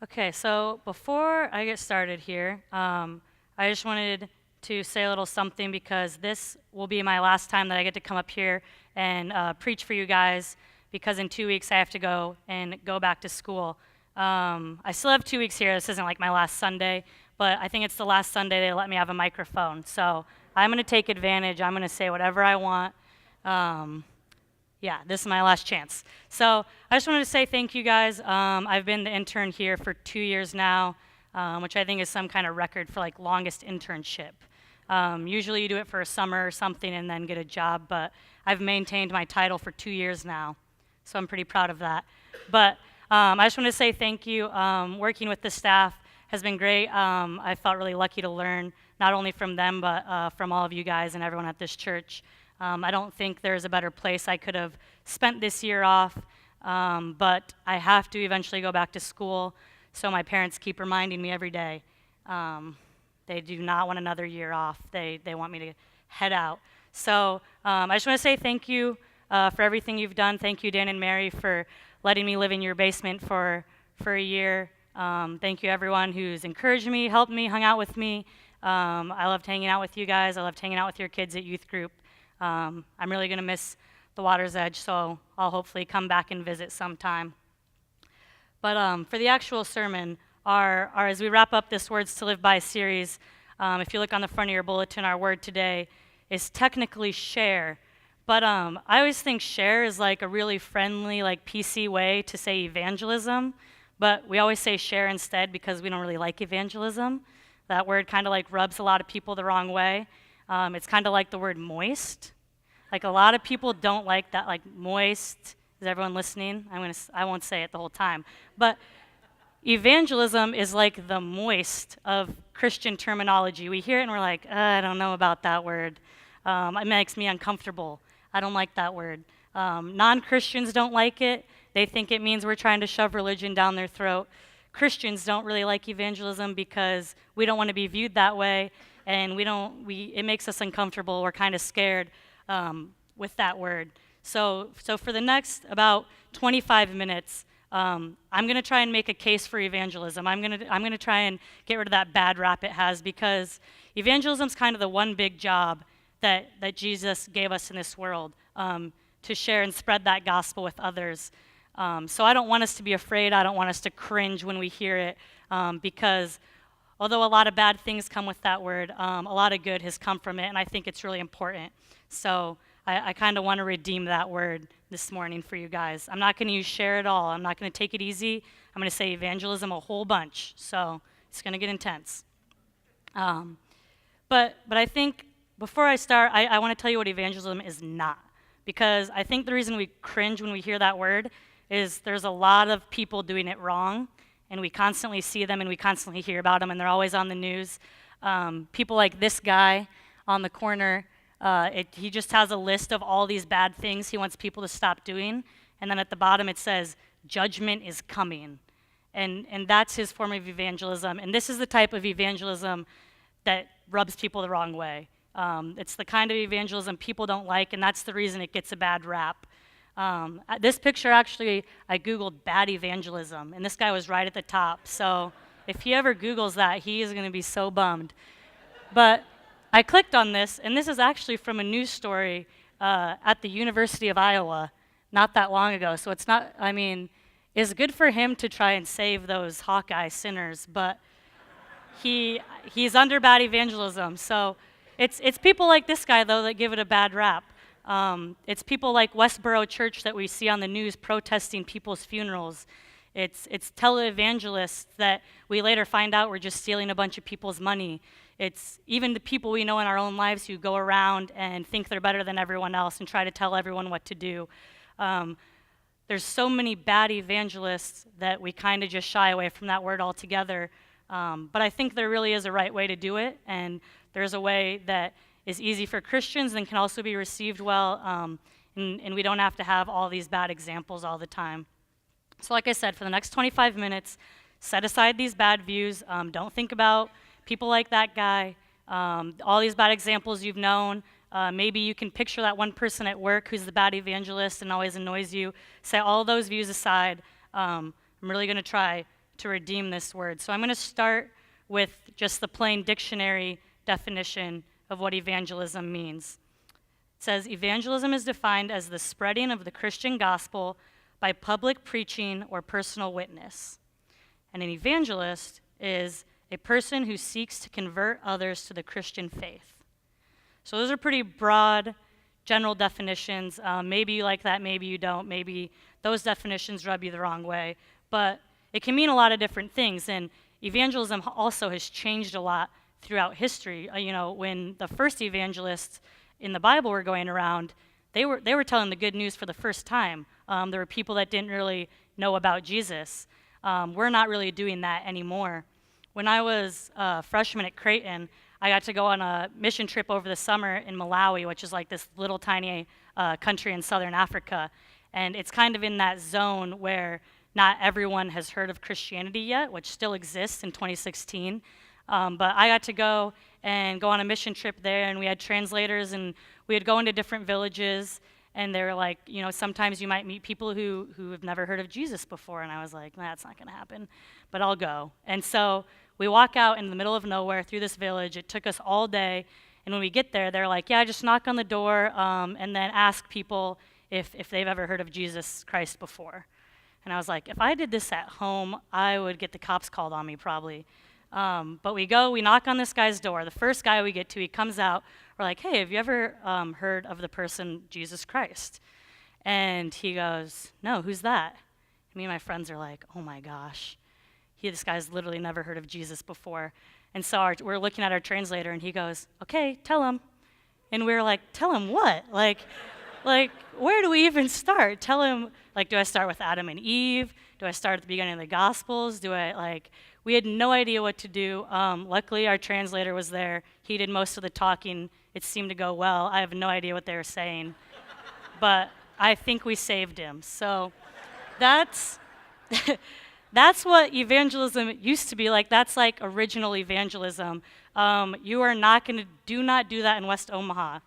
Okay, so before I get started here, I just wanted to say a little something because this will be my last time that I get to come up here and preach for you guys because in 2 weeks I have to go and go back to school. I still have 2 weeks here. This isn't like my last Sunday, but I think it's the last Sunday they let me have a microphone. So I'm going to take advantage. I'm going to say whatever I want. Um, yeah, this is my last chance. So I just wanted to say thank you guys. I've been the intern here for 2 years now, which I think is some kind of record for like longest internship. Usually you do it for a summer or something and then get a job, but I've maintained my title for 2 years now, so I'm pretty proud of that. But I just want to say thank you. Working with the staff has been great. I felt really lucky to learn not only from them, but from all of you guys and everyone at this church. I don't think there's a better place I could have spent this year off, but I have to eventually go back to school, so my parents keep reminding me every day. They do not want another year off. They want me to head out. So I just want to say thank you for everything you've done. Thank you, Dan and Mary, for letting me live in your basement for a year. Thank you, everyone who's encouraged me, helped me, hung out with me. I loved hanging out with you guys. I loved hanging out with your kids at youth group. I'm really going to miss the water's edge, so I'll hopefully come back and visit sometime. But for the actual sermon, as we wrap up this Words to Live By series, if you look on the front of your bulletin, our word today is technically share. But I always think share is like a really friendly, like PC way to say evangelism, but we always say share instead because we don't really like evangelism. That word kind of like rubs a lot of people the wrong way. It's kind of like the word moist. Like a lot of people don't like that, like moist. Is everyone listening? I won't say it the whole time. But evangelism is like the moist of Christian terminology. We hear it and we're like, I don't know about that word. It makes me uncomfortable. I don't like that word. Non-Christians don't like it. They think it means we're trying to shove religion down their throat. Christians don't really like evangelism because we don't want to be viewed that way, and it makes us uncomfortable. We're kind of scared with that word. So for the next about 25 minutes, I'm going to try and make a case for evangelism. I'm going to try and get rid of that bad rap it has, because evangelism is kind of the one big job that Jesus gave us in this world, to share and spread that gospel with others. So I don't want us to be afraid. I don't want us to cringe when we hear it, because although a lot of bad things come with that word, a lot of good has come from it, and I think it's really important. So I kind of want to redeem that word this morning for you guys. I'm not going to use share at all. I'm not going to take it easy. I'm going to say evangelism a whole bunch. So it's going to get intense. But I think before I start, I want to tell you what evangelism is not. Because I think the reason we cringe when we hear that word is there's a lot of people doing it wrong, and we constantly see them and we constantly hear about them, and they're always on the news. People like this guy on the corner, he just has a list of all these bad things he wants people to stop doing, and then at the bottom it says, judgment is coming. And that's his form of evangelism, and this is the type of evangelism that rubs people the wrong way. It's the kind of evangelism people don't like, and that's the reason it gets a bad rap. This picture, actually, I Googled bad evangelism, and this guy was right at the top. So if he ever Googles that, he is going to be so bummed. But I clicked on this, and this is actually from a news story at the University of Iowa not that long ago. So it's not, it's good for him to try and save those Hawkeye sinners, but he's under bad evangelism. So it's people like this guy, though, that give it a bad rap. It's people like Westboro Church that we see on the news protesting people's funerals. It's televangelists that we later find out were just stealing a bunch of people's money. It's even the people we know in our own lives who go around and think they're better than everyone else and try to tell everyone what to do. There's so many bad evangelists that we kind of just shy away from that word altogether. But I think there really is a right way to do it, and there's a way that is easy for Christians and can also be received well, and we don't have to have all these bad examples all the time. So like I said, for the next 25 minutes, set aside these bad views. Don't think about people like that guy, all these bad examples you've known. Maybe you can picture that one person at work who's the bad evangelist and always annoys you. Set all those views aside. I'm really going to try to redeem this word. So I'm going to start with just the plain dictionary definition of what evangelism means. It says, evangelism is defined as the spreading of the Christian gospel by public preaching or personal witness. And an evangelist is a person who seeks to convert others to the Christian faith. So those are pretty broad, general definitions. Maybe you like that, maybe you don't. Maybe those definitions rub you the wrong way. But it can mean a lot of different things. And evangelism also has changed a lot throughout history. When the first evangelists in the Bible were going around, they were telling the good news for the first time. There were people that didn't really know about Jesus. We're not really doing that anymore. When I was a freshman at Creighton, I got to go on a mission trip over the summer in Malawi, which is like this little tiny country in southern Africa. And it's kind of in that zone where not everyone has heard of Christianity yet, which still exists in 2016. But I got to go on a mission trip there, and we had translators, and we would go into different villages, and they were like, sometimes you might meet people who have never heard of Jesus before. And I was like, that's not going to happen, but I'll go. And so we walk out in the middle of nowhere through this village. It took us all day. And when we get there, they're like, yeah, just knock on the door and then ask people if they've ever heard of Jesus Christ before. And I was like, if I did this at home, I would get the cops called on me probably. But we knock on this guy's door. The first guy we get to, he comes out. We're like, hey, have you ever heard of the person Jesus Christ? And he goes, no, who's that? And me and my friends are like, oh my gosh. This guy's literally never heard of Jesus before. And so we're looking at our translator, and he goes, okay, tell him. And we were like, tell him what? Like, where do we even start? Tell him, do I start with Adam and Eve? Do I start at the beginning of the Gospels? We had no idea what to do. Luckily, our translator was there. He did most of the talking. It seemed to go well. I have no idea what they were saying. But I think we saved him. So that's what evangelism used to be like. That's like original evangelism. You are not going to do that in West Omaha.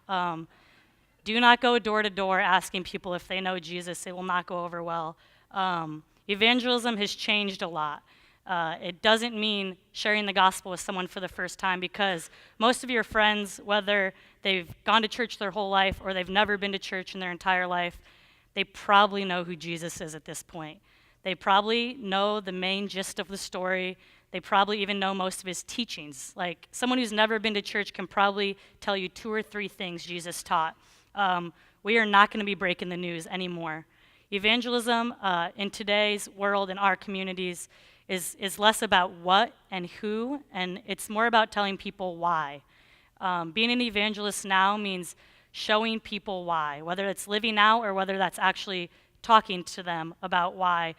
Do not go door to door asking people if they know Jesus. It will not go over well. Evangelism has changed a lot. It doesn't mean sharing the gospel with someone for the first time, because most of your friends, whether they've gone to church their whole life or they've never been to church in their entire life, they probably know who Jesus is at this point. They probably know the main gist of the story. They probably even know most of his teachings. Like, someone who's never been to church can probably tell you 2 or 3 things Jesus taught. We are not going to be breaking the news anymore. Evangelism in today's world, in our communities, is less about what and who, and it's more about telling people why. Being an evangelist now means showing people why, whether it's living out or whether that's actually talking to them about why.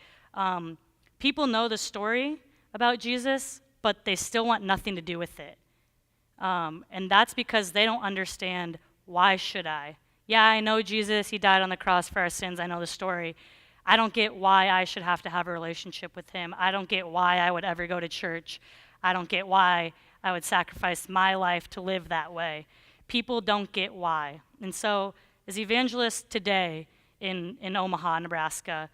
People know the story about Jesus, but they still want nothing to do with it. And that's because they don't understand, why should I? Yeah, I know Jesus, he died on the cross for our sins, I know the story. I don't get why I should have to have a relationship with him. I don't get why I would ever go to church. I don't get why I would sacrifice my life to live that way. People don't get why. And so, as evangelists today in Omaha, Nebraska,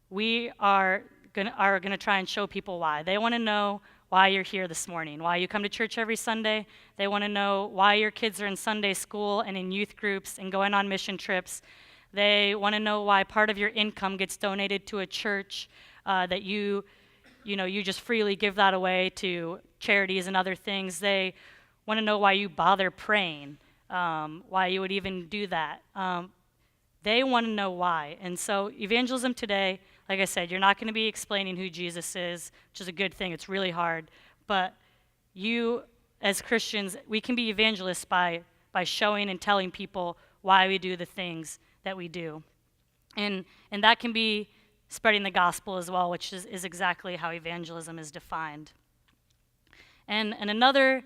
we are gonna try and show people why. They want to know why you're here this morning, why you come to church every Sunday. They want to know why your kids are in Sunday school and in youth groups and going on mission trips. They want to know why part of your income gets donated to a church, that you just freely give that away to charities and other things. They want to know why you bother praying, why you would even do that. They want to know why. And so evangelism today, like I said, you're not going to be explaining who Jesus is, which is a good thing. It's really hard. But you, as Christians, we can be evangelists by showing and telling people why we do the things that we do. And that can be spreading the gospel as well, which is exactly how evangelism is defined. And another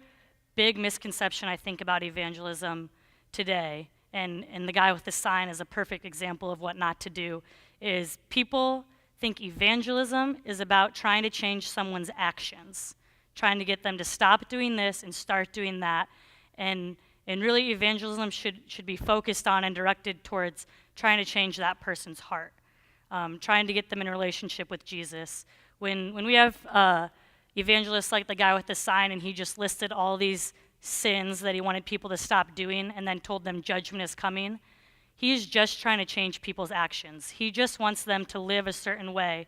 big misconception I think about evangelism today, and the guy with the sign is a perfect example of what not to do, is people think evangelism is about trying to change someone's actions, trying to get them to stop doing this and start doing that. And really, evangelism should be focused on and directed towards trying to change that person's heart, trying to get them in a relationship with Jesus, When we have evangelists like the guy with the sign, and he just listed all these sins that he wanted people to stop doing and then told them judgment is coming, he's just trying to change people's actions. He just wants them to live a certain way.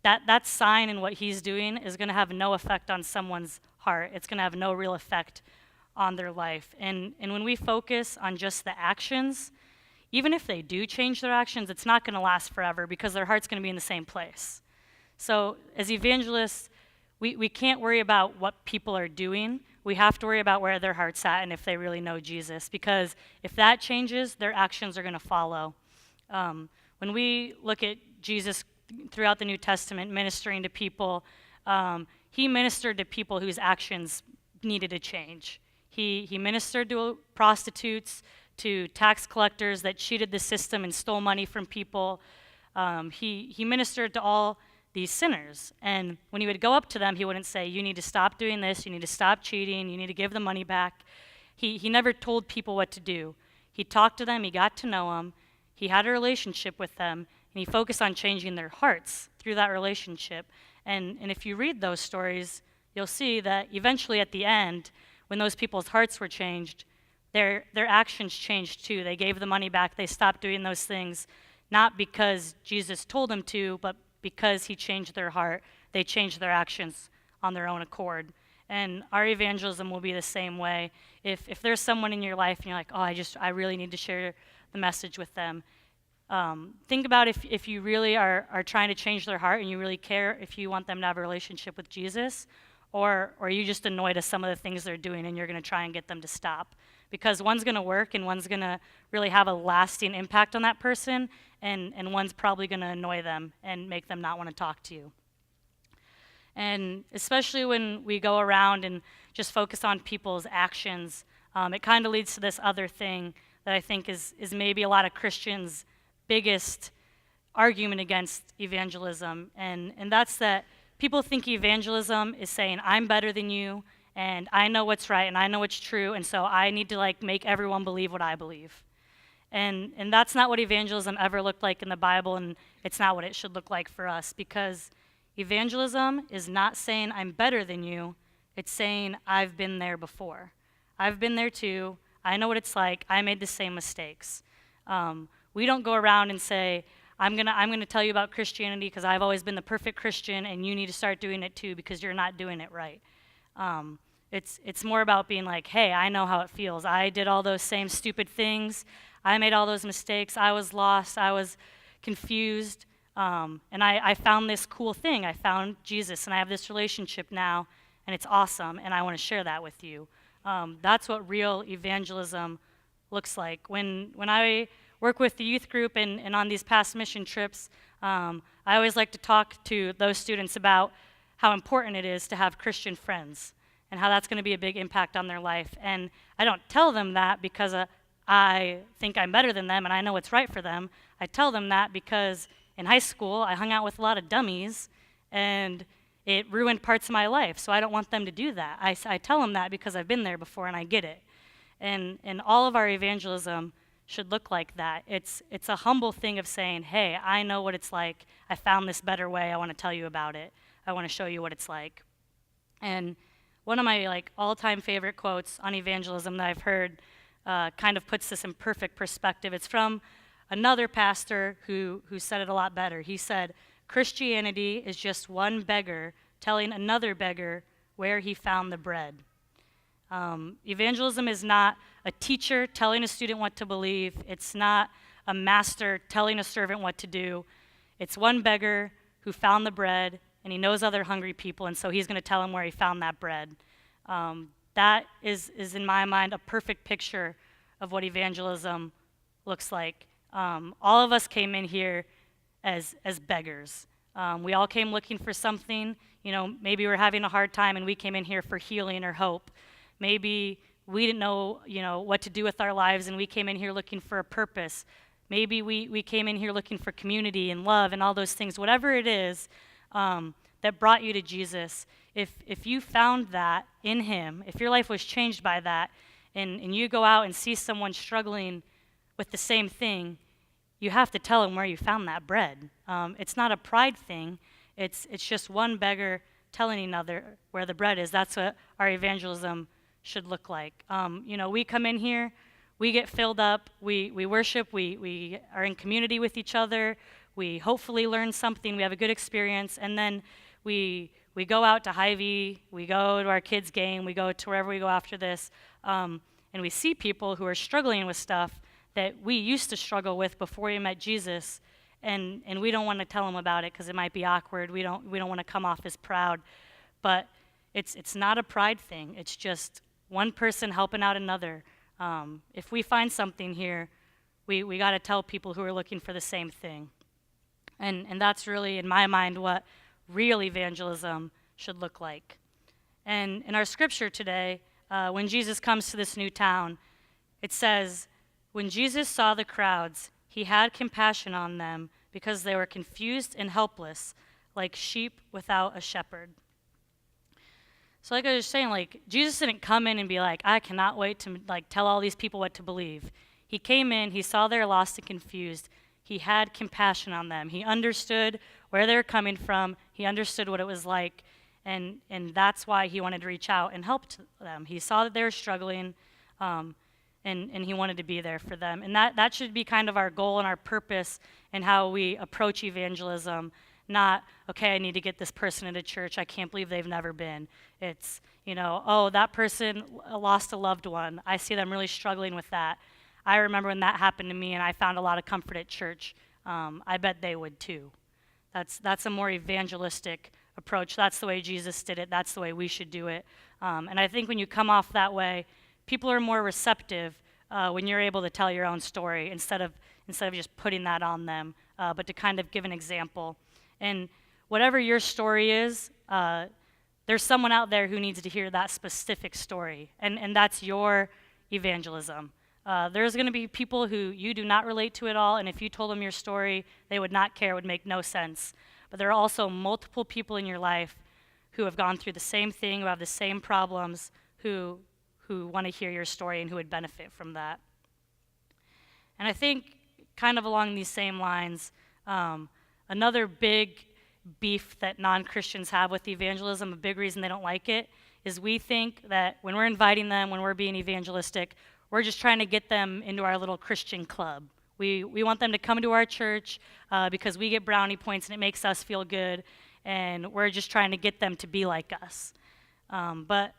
That sign and what he's doing is going to have no effect on someone's heart. It's going to have no real effect on their life. And when we focus on just the actions, even if they do change their actions, it's not going to last forever because their heart's going to be in the same place. So as evangelists, we can't worry about what people are doing. We have to worry about where their heart's at and if they really know Jesus, because if that changes, their actions are going to follow. When we look at Jesus throughout the New Testament ministering to people, he ministered to people whose actions needed to change. He ministered to prostitutes, to tax collectors that cheated the system and stole money from people. He ministered to all these sinners. And when he would go up to them, he wouldn't say, you need to stop doing this, you need to stop cheating, you need to give the money back. He never told people what to do. He talked to them, he got to know them, he had a relationship with them, and he focused on changing their hearts through that relationship. And if you read those stories, you'll see that eventually at the end, when those people's hearts were changed, their actions changed too. They gave the money back, they stopped doing those things, not because Jesus told them to, but because he changed their heart. They changed their actions on their own accord. And our evangelism will be the same way. If there's someone in your life and you're like, oh, I really need to share the message with them, think about if you really are trying to change their heart and you really care if you want them to have a relationship with Jesus, or are you just annoyed at some of the things they're doing and you're going to try and get them to stop? Because one's going to work and one's going to really have a lasting impact on that person, and one's probably going to annoy them and make them not want to talk to you. And especially when we go around and just focus on people's actions, it kind of leads to this other thing that I think is maybe a lot of Christians' biggest argument against evangelism, and that's that people think evangelism is saying, I'm better than you, and I know what's right, and I know what's true, and so I need to make everyone believe what I believe. And that's not what evangelism ever looked like in the Bible, and it's not what it should look like for us, because evangelism is not saying I'm better than you, it's saying I've been there before. I've been there too, I know what it's like, I made the same mistakes. We don't go around and say, I'm gonna tell you about Christianity because I've always been the perfect Christian and you need to start doing it too because you're not doing it right. It's more about being like, hey, I know how it feels. I did all those same stupid things. I made all those mistakes. I was lost. I was confused. And I found this cool thing. I found Jesus, and I have this relationship now, and it's awesome, and I want to share that with you. That's what real evangelism looks like. When I work with the youth group and on these past mission trips, I always like to talk to those students about how important it is to have Christian friends and how that's going to be a big impact on their life. And I don't tell them that because I think I'm better than them and I know what's right for them. I tell them that because in high school, I hung out with a lot of dummies and it ruined parts of my life, so I don't want them to do that. I tell them that because I've been there before and I get it. And all of our evangelism should look like that. It's a humble thing of saying, hey, I know what it's like. I found this better way. I want to tell you about it. I want to show you what it's like. And one of my all-time favorite quotes on evangelism that I've heard kind of puts this in perfect perspective. It's from another pastor who said it a lot better. He said, Christianity is just one beggar telling another beggar where he found the bread. Evangelism is not a teacher telling a student what to believe. It's not a master telling a servant what to do. It's one beggar who found the bread, and he knows other hungry people, and so he's going to tell them where he found that bread. That is, in my mind, a perfect picture of what evangelism looks like. All of us came in here as beggars. We all came looking for something. Maybe we're having a hard time, and we came in here for healing or hope. Maybe we didn't know, what to do with our lives, and we came in here looking for a purpose. Maybe we came in here looking for community and love and all those things. Whatever it is that brought you to Jesus, if you found that in him, if your life was changed by that, and you go out and see someone struggling with the same thing, you have to tell them where you found that bread. It's not a pride thing. It's just one beggar telling another where the bread is. That's what our evangelism should look like. We come in here, we get filled up, we worship, we are in community with each other, we hopefully learn something, we have a good experience, and then we go out to Hy-Vee, we go to our kids' game, we go to wherever we go after this, and we see people who are struggling with stuff that we used to struggle with before we met Jesus, and we don't want to tell them about it because it might be awkward. We don't want to come off as proud, but it's not a pride thing. It's just one person helping out another. If we find something here, we got to tell people who are looking for the same thing, and that's really, in my mind, what real evangelism should look like. And in our scripture today, when Jesus comes to this new town, it says, when Jesus saw the crowds, he had compassion on them because they were confused and helpless, like sheep without a shepherd. So like I was saying, Jesus didn't come in and be like, I cannot wait to tell all these people what to believe. He came in, he saw they're lost and confused. He had compassion on them. He understood where they were coming from. He understood what it was like, and that's why he wanted to reach out and help them. He saw that they were struggling, and he wanted to be there for them. And that should be kind of our goal and our purpose in how we approach evangelism. Not, okay, I need to get this person into church. I can't believe they've never been. It's, oh, that person lost a loved one. I see them really struggling with that. I remember when that happened to me and I found a lot of comfort at church. I bet they would too. That's a more evangelistic approach. That's the way Jesus did it. That's the way we should do it. And I think when you come off that way, people are more receptive when you're able to tell your own story instead of just putting that on them, but to kind of give an example. And whatever your story is, there's someone out there who needs to hear that specific story, and that's your evangelism. There's going to be people who you do not relate to at all, and if you told them your story, they would not care. It would make no sense. But there are also multiple people in your life who have gone through the same thing, who have the same problems, who want to hear your story and who would benefit from that. And I think kind of along these same lines, another big beef that non-Christians have with evangelism, a big reason they don't like it, is we think that when we're inviting them, when we're being evangelistic, we're just trying to get them into our little Christian club. We want them to come to our church because we get brownie points and it makes us feel good, and we're just trying to get them to be like us. But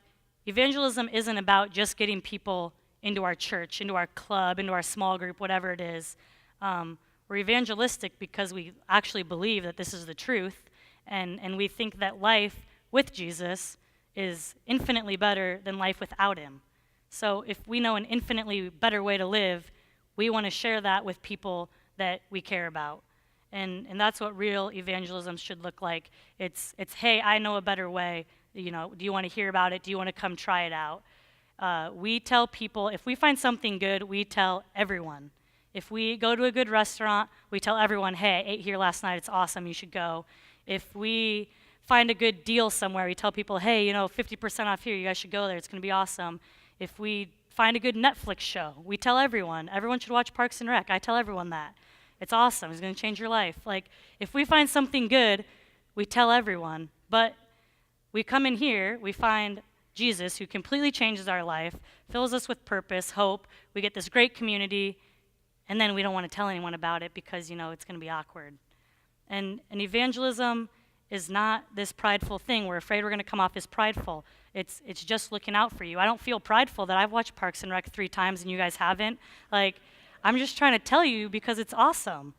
evangelism isn't about just getting people into our church, into our club, into our small group, whatever it is. We're evangelistic because we actually believe that this is the truth, and we think that life with Jesus is infinitely better than life without him. So if we know an infinitely better way to live, we want to share that with people that we care about. And that's what real evangelism should look like. It's hey, I know a better way. Do you want to hear about it? Do you want to come try it out? We tell people, if we find something good, we tell everyone. If we go to a good restaurant, we tell everyone, hey, I ate here last night, it's awesome, you should go. If we find a good deal somewhere, we tell people, hey, 50% off here, you guys should go there, it's going to be awesome. If we find a good Netflix show, we tell everyone should watch Parks and Rec. I tell everyone that. It's awesome, it's going to change your life. If we find something good, we tell everyone. But we come in here, we find Jesus, who completely changes our life, fills us with purpose, hope, we get this great community, and then we don't want to tell anyone about it because, it's going to be awkward. And evangelism is not this prideful thing. We're afraid we're going to come off as prideful. It's just looking out for you. I don't feel prideful that I've watched Parks and Rec 3 times and you guys haven't. I'm just trying to tell you because it's awesome.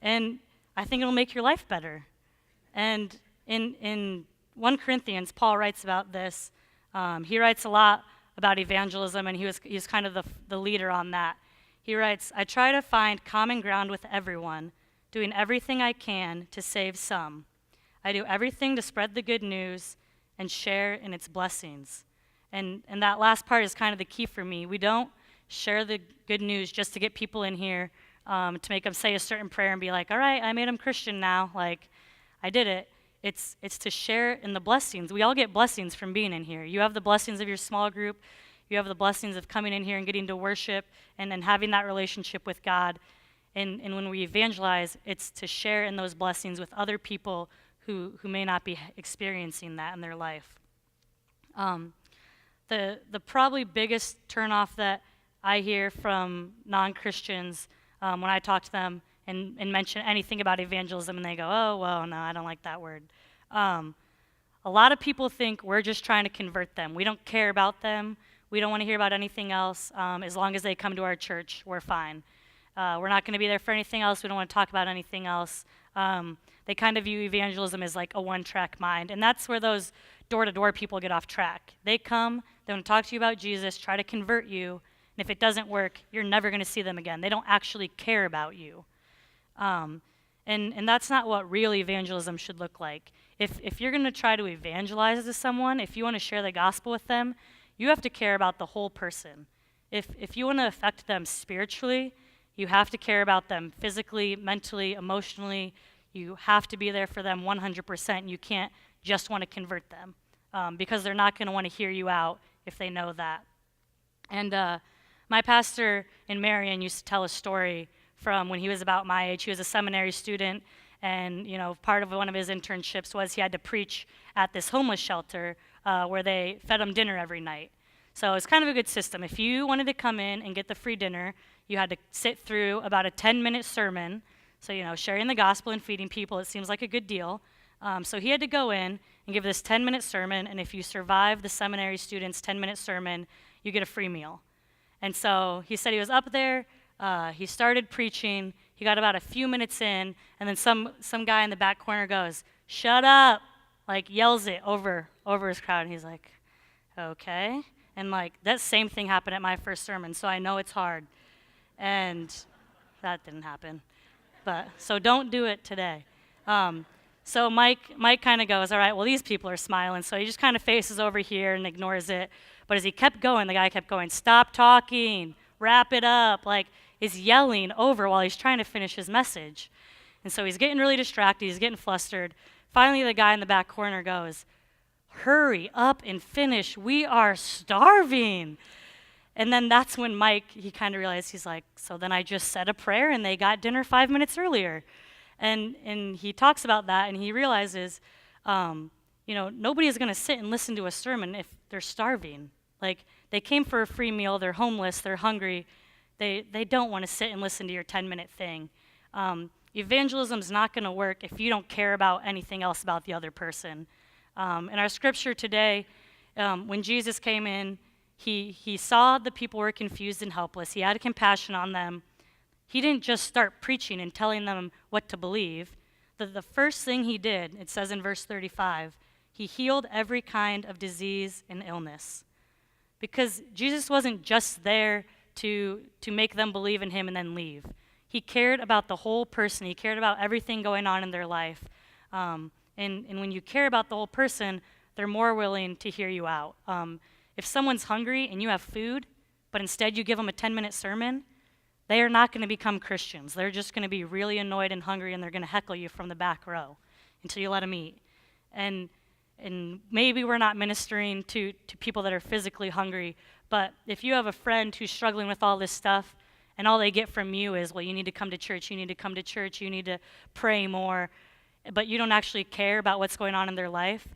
And I think it'll make your life better. And in 1 Corinthians, Paul writes about this. He writes a lot about evangelism, and he's kind of the leader on that. He writes, I try to find common ground with everyone, doing everything I can to save some. I do everything to spread the good news and share in its blessings. And that last part is kind of the key for me. We don't share the good news just to get people in here, to make them say a certain prayer and be like, all right, I made them Christian now. I did it. It's to share in the blessings. We all get blessings from being in here. You have the blessings of your small group. You have the blessings of coming in here and getting to worship and then having that relationship with God. And when we evangelize, it's to share in those blessings with other people who may not be experiencing that in their life. The probably biggest turnoff that I hear from non-Christians when I talk to them and mention anything about evangelism, and they go, oh, well, no, I don't like that word. A lot of people think we're just trying to convert them. We don't care about them. We don't want to hear about anything else. As long as they come to our church, we're fine. We're not going to be there for anything else. We don't want to talk about anything else. They kind of view evangelism as like a one-track mind, and that's where those door-to-door people get off track. They come, they want to talk to you about Jesus, try to convert you, and if it doesn't work, you're never going to see them again. They don't actually care about you. And that's not what real evangelism should look like. If you're going to try to evangelize to someone, if you want to share the gospel with them, you have to care about the whole person. If you want to affect them spiritually, you have to care about them physically, mentally, emotionally. You have to be there for them 100%. You can't just want to convert them because they're not going to want to hear you out if they know that. And my pastor in Marion used to tell a story from when he was about my age. He was a seminary student, and part of one of his internships was he had to preach at this homeless shelter where they fed him dinner every night. So it's kind of a good system. If you wanted to come in and get the free dinner, you had to sit through about a 10-minute sermon. So, sharing the gospel and feeding people, it seems like a good deal. So he had to go in and give this 10-minute sermon, and if you survive the seminary student's 10-minute sermon, you get a free meal. And so he said he was up there, he started preaching, he got about a few minutes in, and then some guy in the back corner goes, "Shut up!" Like yells it over his crowd, and he's like, okay. And that same thing happened at my first sermon, so I know it's hard. And that didn't happen. But so don't do it today. So Mike kind of goes, all right, well, these people are smiling. So he just kind of faces over here and ignores it. But as he kept going, the guy kept going, stop talking, wrap it up, is yelling over while he's trying to finish his message. And so he's getting really distracted, he's getting flustered. Finally, the guy in the back corner goes, hurry up and finish, we are starving. And then that's when Mike, he kind of realized, he's like, so then I just said a prayer and they got dinner 5 minutes earlier. And he talks about that and he realizes, nobody is going to sit and listen to a sermon if they're starving. They came for a free meal, they're homeless, they're hungry. They don't want to sit and listen to your 10-minute thing. Evangelism's not going to work if you don't care about anything else about the other person. In our scripture today, when Jesus came in, he saw the people were confused and helpless. He had compassion on them. He didn't just start preaching and telling them what to believe. The first thing he did, it says in verse 35, he healed every kind of disease and illness. Because Jesus wasn't just there to make them believe in him and then leave. He cared about the whole person. He cared about everything going on in their life. And when you care about the whole person, they're more willing to hear you out. If someone's hungry and you have food, but instead you give them a 10-minute sermon, they are not going to become Christians. They're just going to be really annoyed and hungry, and they're going to heckle you from the back row until you let them eat. And maybe we're not ministering to people that are physically hungry, but if you have a friend who's struggling with all this stuff, and all they get from you is, well, you need to come to church, you need to come to church, you need to pray more, but you don't actually care about what's going on in their life,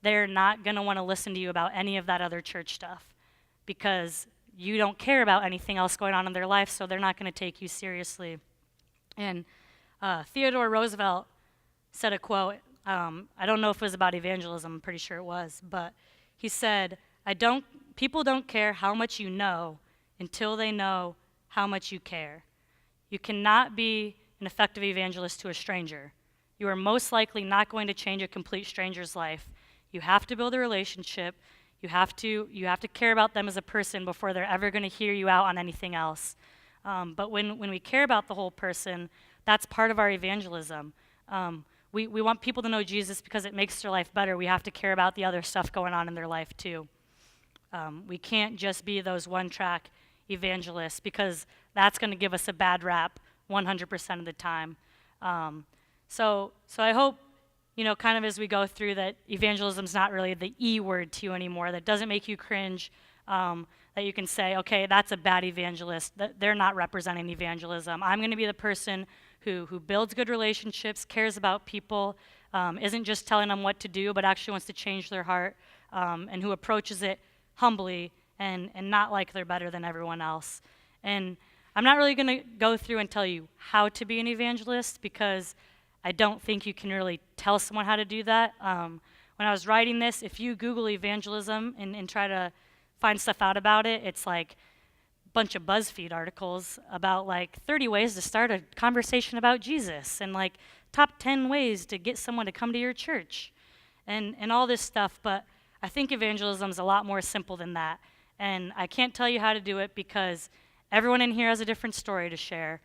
they're not going to want to listen to you about any of that other church stuff because you don't care about anything else going on in their life, so they're not going to take you seriously. And Theodore Roosevelt said a quote, I don't know if it was about evangelism, I'm pretty sure it was, but he said, people don't care how much you know until they know how much you care. You cannot be an effective evangelist to a stranger. You are most likely not going to change a complete stranger's life. You have to build a relationship. You have to care about them as a person before they're ever going to hear you out on anything else. But when we care about the whole person, that's part of our evangelism. We want people to know Jesus because it makes their life better. We have to care about the other stuff going on in their life too. We can't just be those one-track evangelists because that's going to give us a bad rap 100% of the time. So I hope, kind of as we go through that evangelism's not really the E word to you anymore, that doesn't make you cringe, that you can say, okay, that's a bad evangelist, that they're not representing evangelism. I'm going to be the person who builds good relationships, cares about people, isn't just telling them what to do, but actually wants to change their heart, and who approaches it humbly and not like they're better than everyone else. And I'm not really going to go through and tell you how to be an evangelist, because I don't think you can really tell someone how to do that. When I was writing this, if you Google evangelism and try to find stuff out about it, it's like a bunch of BuzzFeed articles about like 30 ways to start a conversation about Jesus, and like top 10 ways to get someone to come to your church, and all this stuff. But I think evangelism is a lot more simple than that. And I can't tell you how to do it, because everyone in here has a different story to share.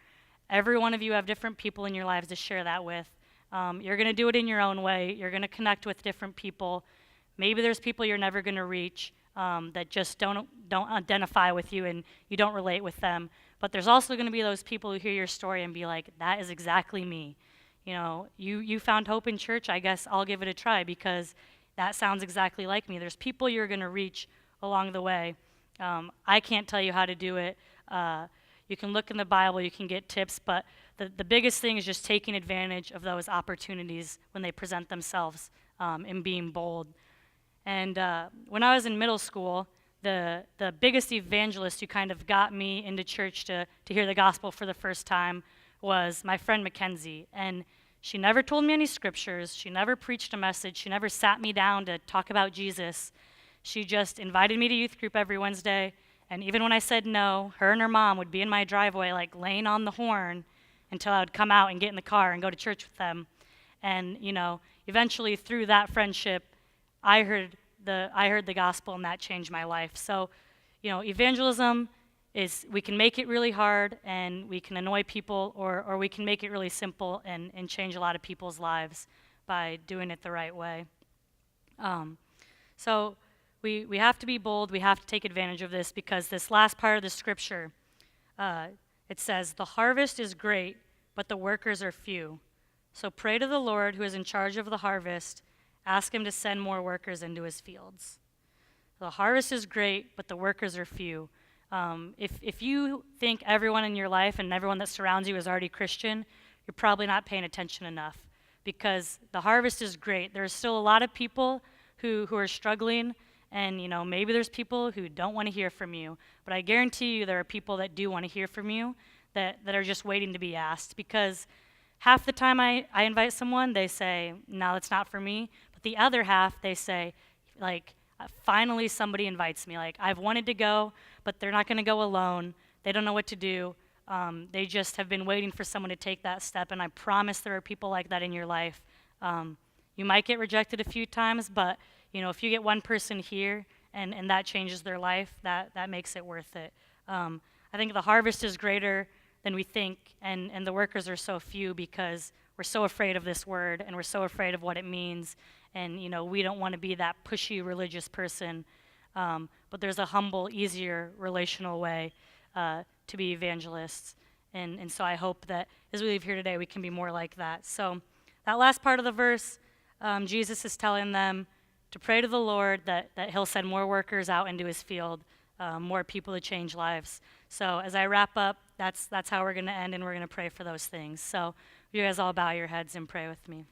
Every one of you have different people in your lives to share that with. You're going to do it in your own way. You're going to connect with different people. Maybe there's people you're never going to reach, that just don't identify with you and you don't relate with them. But there's also going to be those people who hear your story and be like, that is exactly me. You know, you found hope in church, I guess I'll give it a try, because that sounds exactly like me. There's people you're going to reach along the way. I can't tell you how to do it. You can look in the Bible, you can get tips, but the biggest thing is just taking advantage of those opportunities when they present themselves, and being bold. And when I was in middle school, the biggest evangelist who kind of got me into church to hear the gospel for the first time was my friend Mackenzie. And she never told me any scriptures. She never preached a message. She never sat me down to talk about Jesus. She just invited me to youth group every Wednesday. And even when I said no, her and her mom would be in my driveway, like laying on the horn, until I would come out and get in the car and go to church with them. And, you know, eventually through that friendship, I heard the gospel, and that changed my life. So, you know, evangelism is, we can make it really hard and we can annoy people, or we can make it really simple and change a lot of people's lives by doing it the right way. So we have to be bold. We have to take advantage of this, because this last part of the scripture, it says, the harvest is great, but the workers are few. So pray to the Lord, who is in charge of the harvest. Ask him to send more workers into his fields. The harvest is great, but the workers are few. If you think everyone in your life and everyone that surrounds you is already Christian, you're probably not paying attention enough, because the harvest is great. There's still a lot of people who are struggling, and you know, maybe there's people who don't want to hear from you, but I guarantee you there are people that do want to hear from you, that are just waiting to be asked. Because half the time I invite someone, they say, no, that's not for me. But the other half, they say, like, finally somebody invites me. Like, I've wanted to go, but they're not going to go alone. They don't know what to do. They just have been waiting for someone to take that step, and I promise there are people like that in your life. You might get rejected a few times, but you know, if you get one person here and that changes their life, that makes it worth it. I think the harvest is greater than we think, and the workers are so few, because we're so afraid of this word, and we're so afraid of what it means, and you know, we don't want to be that pushy religious person, but there's a humble, easier, relational way to be evangelists, and so I hope that as we leave here today, we can be more like that. So that last part of the verse, Jesus is telling them to pray to the Lord that he'll send more workers out into his field, more people to change lives. So as I wrap up, that's how we're going to end, and we're going to pray for those things. So you guys all bow your heads and pray with me.